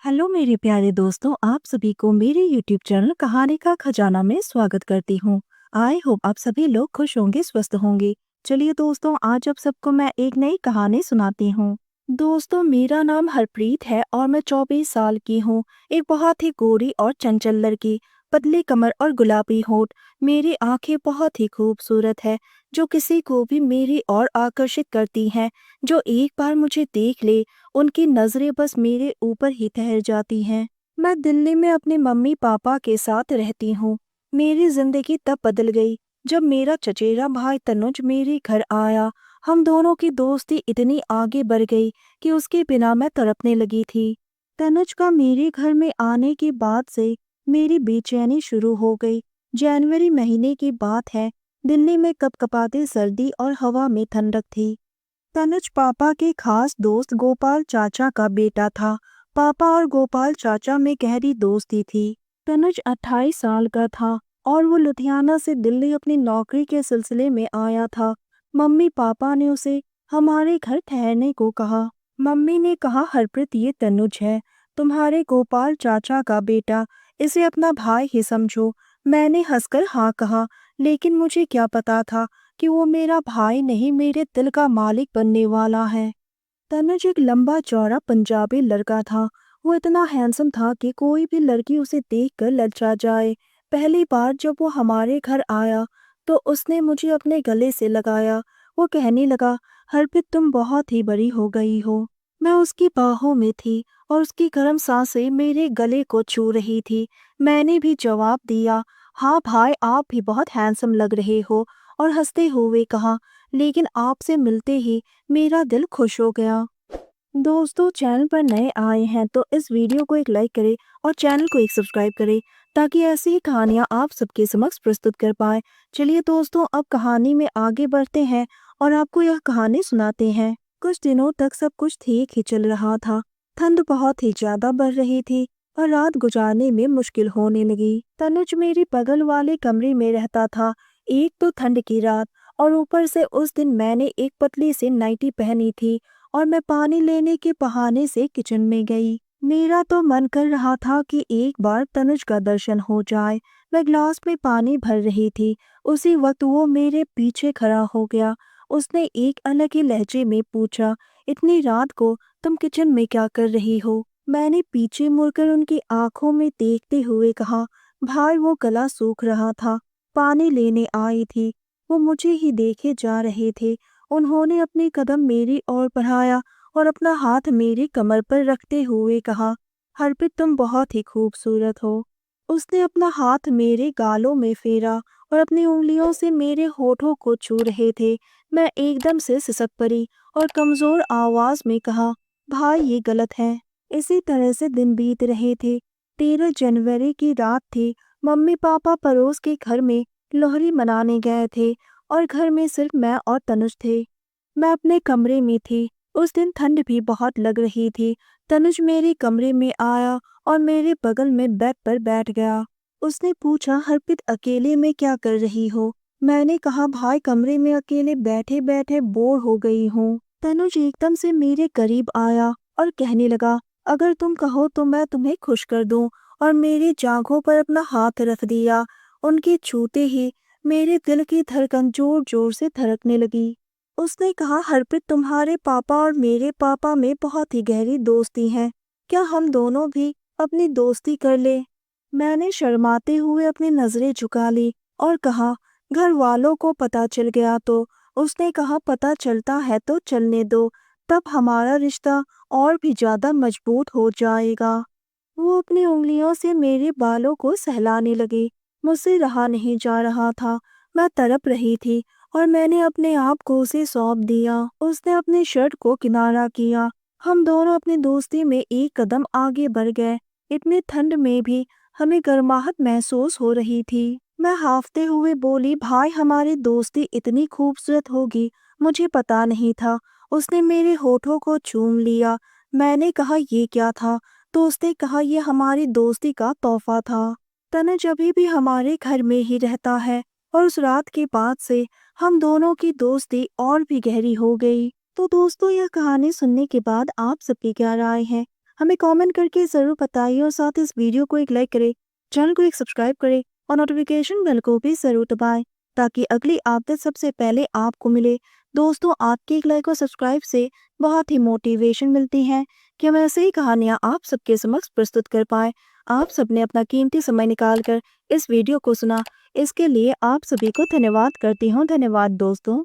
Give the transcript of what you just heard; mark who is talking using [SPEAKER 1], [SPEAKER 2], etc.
[SPEAKER 1] Hello मेरे प्यारे दोस्तों, आप सभी को मेरे यूट्यूब चैनल कहानी का खजाना में स्वागत करती हूँ। आई होप आप सभी लोग खुश होंगे, स्वस्थ होंगे। चलिए दोस्तों, आज आप सबको मैं एक नई कहानी सुनाती हूँ। दोस्तों, मेरा नाम हरप्रीत है और मैं 24 साल की हूँ। एक बहुत ही गोरी और चंचल लड़की, पतली कमर और गुलाबी होंठ। मेरी आंखें बहुत ही खूबसूरत है, जो किसी को भी मेरी ओर आकर्षित करती हैं। जो एक बार मुझे देख ले, उनकी नजरें बस मेरे ऊपर ही ठहर जाती हैं। मैं दिल्ली में अपने मम्मी पापा के साथ रहती हूँ। मेरी जिंदगी तब बदल गई जब मेरा चचेरा भाई तनुज मेरे घर आया। हम दोनों की दोस्ती इतनी आगे बढ़ गई कि उसके बिना मैं तड़पने लगी थी। तनुज का मेरे घर में आने के बाद से मेरी बेचैनी शुरू हो गई। जनवरी महीने की बात है। दिल्ली में कपकपाती सर्दी और हवा में ठंडक थी। तनुज पापा के खास दोस्त गोपाल चाचा का बेटा था। पापा और गोपाल चाचा में गहरी दोस्ती थी। तनुज 28 साल का था और वो लुधियाना से दिल्ली अपनी नौकरी के सिलसिले में आया था। मम्मी पापा ने उसे हमारे घर ठहरने को कहा। मम्मी ने कहा, हरप्रीत, ये तनुज है, तुम्हारे गोपाल चाचा का बेटा, इसे अपना भाई ही समझो। मैंने हंसकर हाँ कहा, लेकिन मुझे क्या पता था कि वो मेरा भाई नहीं, मेरे दिल का मालिक बनने वाला है। तनुज एक लंबा चौड़ा पंजाबी लड़का था। वो इतना हैंडसम था कि कोई भी लड़की उसे देखकर ललचा जाए। पहली बार जब वो हमारे घर आया तो उसने मुझे अपने गले से लगाया। वो कहने लगा, हरप्रीत, तुम बहुत ही बड़ी हो गई हो। मैं उसकी बाहों में थी और उसकी गर्म सांसें मेरे गले को छू रही थी। मैंने भी जवाब दिया, हाँ भाई, आप भी बहुत हैंडसम लग रहे हो, और हंसते हुए कहा, लेकिन आपसे मिलते ही मेरा दिल खुश हो गया। दोस्तों, चैनल पर नए आए हैं तो इस वीडियो को एक लाइक करें और चैनल को एक सब्सक्राइब करें, ताकि ऐसी ही कहानियां आप सबके समक्ष प्रस्तुत कर पाए। चलिए दोस्तों, अब कहानी में आगे बढ़ते हैं और आपको यह कहानी सुनाते हैं। कुछ दिनों तक सब कुछ ठीक ही चल रहा था। ठंड बहुत ही ज्यादा बढ़ रही थी और रात गुजारने में मुश्किल होने लगी। तनुज मेरे बगल वाले कमरे में रहता था। एक तो ठंड की रात और ऊपर से उस दिन मैंने एक पतली सी नाइटी पहनी थी और मैं पानी लेने के बहाने से किचन में गई। मेरा तो मन कर रहा था कि एक बार तनुज का दर्शन हो जाए। मैं ग्लास में पानी भर रही थी। उसी वक्त वो मेरे पीछे खड़ा हो गया। उसने एक अलग ही लहजे में पूछा, इतनी रात को तुम किचन में क्या कर रही हो? मैंने पीछे मुड़कर उनकी आंखों में देखते हुए कहा, भाई, वो गला सूख रहा था, पानी लेने आई थी। वो मुझे ही देखे जा रहे थे। उन्होंने अपनी कदम मेरी ओर बढ़ाया और अपना हाथ मेरी कमर पर रखते हुए कहा, हरप्रीत, तुम बहुत ही खूबसूरत हो। उसने अपना हाथ मेरे गालों में फेरा और अपनी उंगलियों से मेरे होठों को छू रहे थे। मैं एकदम से सिसक पड़ी और कमजोर आवाज में कहा, भाई, ये गलत है। इसी तरह से दिन बीत रहे थे। 13 जनवरी की रात थी। मम्मी पापा पड़ोस के घर में लोहड़ी मनाने गए थे और घर में सिर्फ मैं और तनुज थे। मैं अपने कमरे में थी। उस दिन ठंड भी बहुत लग रही थी। तनुज मेरे कमरे में आया और मेरे बगल में बेड पर बैठ गया। उसने पूछा, हरप्रीत, अकेले में क्या कर रही हो? मैंने कहा, भाई, कमरे में अकेले बैठे बैठे बोर हो गई हूँ। तनुज एकदम से मेरे करीब आया और कहने लगा, अगर तुम कहो तो मैं तुम्हें खुश कर दूं, और मेरी जांघों पर अपना हाथ रख दिया। उनके छूते ही मेरे दिल की धड़कन जोर जोर से धड़कने लगी। उसने कहा, हरप्रीत, तुम्हारे पापा और मेरे पापा में बहुत ही गहरी दोस्ती है। क्या हम दोनों भी अपनी दोस्ती कर ले? मैंने शर्माते हुए अपनी नजरें झुका ली और कहा, घर वालों को पता चल गया तो? उसने कहा, पता चलता है तो चलने दो, तब हमारा रिश्ता और भी ज्यादा मजबूत हो जाएगा। वो अपनी उंगलियों से मेरे बालों को सहलाने लगी। मुझसे रहा नहीं जा रहा था। मैं तड़प रही थी और मैंने अपने आप को उसे सौंप दिया। उसने अपने शर्ट को किनारा किया। हम दोनों अपनी दोस्ती में एक कदम आगे बढ़ गए। इतनी ठंड में भी हमें गर्माहट महसूस हो रही थी। मैं हांफते हुए बोली, भाई, हमारी दोस्ती इतनी खूबसूरत होगी, मुझे पता नहीं था। उसने मेरे होठों को चूम लिया। मैंने कहा, ये क्या था? तो उसने कहा, यह हमारी दोस्ती का तोहफा था। तनुज अभी भी हमारे घर में ही रहता है और उस रात के बाद से हम दोनों की दोस्ती और भी गहरी हो गई। तो दोस्तों, यह कहानी सुनने के बाद आप सबकी क्या राय है? हमें कमेंट करके ज़रूर बताइए और साथ ही इस वीडियो को एक लाइक करें, चैनल को एक सब्सक्राइब करें और नोटिफिकेशन बेल को भी ज़रूर दबाएं ताकि अगली अपडेट सबसे पहले आपको मिले। दोस्तों, आपके एक लाइक और सब्सक्राइब से बहुत ही मोटिवेशन मिलती है कि हम ऐसे ही कहानियाँ आप सबके समक्ष प्रस्तुत कर पाए। आप सबने अपना कीमती समय निकाल कर इस वीडियो को सुना, इसके लिए आप सभी को धन्यवाद करती हूँ। धन्यवाद दोस्तों।